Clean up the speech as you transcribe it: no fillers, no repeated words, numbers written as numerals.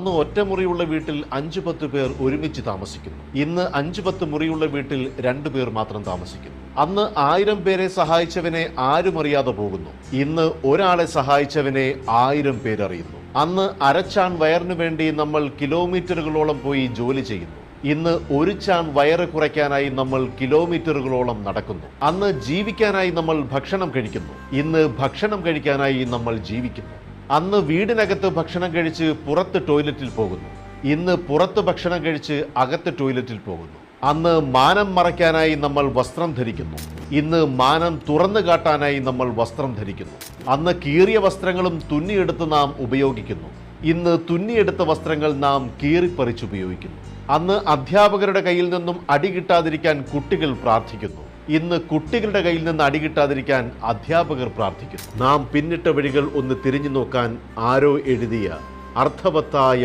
അന്ന് ഒറ്റമുറിയുള്ള വീട്ടിൽ 5-10 പേർ ഒരുമിച്ച് താമസിക്കുന്നു. ഇന്ന് 5-10 മുറിയുള്ള വീട്ടിൽ 2 പേർ മാത്രം താമസിക്കുന്നു. അന്ന് 1000 പേരെ സഹായിച്ചവനെ ആരും അറിയാതെ പോകുന്നു. ഇന്ന് ഒരാളെ സഹായിച്ചവനെ 1000 പേരറിയുന്നു. അന്ന് അരച്ചാൺ വയറിനു വേണ്ടി നമ്മൾ കിലോമീറ്ററുകളോളം പോയി ജോലി ചെയ്യുന്നു. ഇന്ന് ഒരു ചാൺ വയറ് കുറയ്ക്കാനായി നമ്മൾ കിലോമീറ്ററുകളോളം നടക്കുന്നു. അന്ന് ജീവിക്കാനായി നമ്മൾ ഭക്ഷണം കഴിക്കുന്നു. ഇന്ന് ഭക്ഷണം കഴിക്കാനായി നമ്മൾ ജീവിക്കുന്നു. അന്ന് വീടിനകത്ത് ഭക്ഷണം കഴിച്ച് പുറത്ത് ടോയ്ലറ്റിൽ പോകുന്നു. ഇന്ന് പുറത്ത് ഭക്ഷണം കഴിച്ച് അകത്ത് ടോയ്ലറ്റിൽ പോകുന്നു. അന്ന് മാനം മറയ്ക്കാനായി നമ്മൾ വസ്ത്രം ധരിക്കുന്നു. ഇന്ന് മാനം തുറന്നു കാട്ടാനായി നമ്മൾ വസ്ത്രം ധരിക്കുന്നു. അന്ന് കീറിയ വസ്ത്രങ്ങളും തുന്നിയെടുത്ത് നാം ഉപയോഗിക്കുന്നു. ഇന്ന് തുന്നിയെടുത്ത വസ്ത്രങ്ങൾ നാം കീറിപ്പറിച്ചുപയോഗിക്കുന്നു. അന്ന് അധ്യാപകരുടെ കയ്യിൽ നിന്നും അടി കിട്ടാതിരിക്കാൻ കുട്ടികൾ പ്രാർത്ഥിക്കുന്നു. ഇന്ന് കുട്ടികളുടെ കയ്യിൽ നിന്ന് അടി കിട്ടാതിരിക്കാൻ അധ്യാപകർ പ്രാർത്ഥിക്കുന്നു. നാം പിന്നിട്ട വഴികൾ ഒന്ന് തിരിഞ്ഞു നോക്കാൻ ആരോ എഴുതിയ അർത്ഥവത്തായ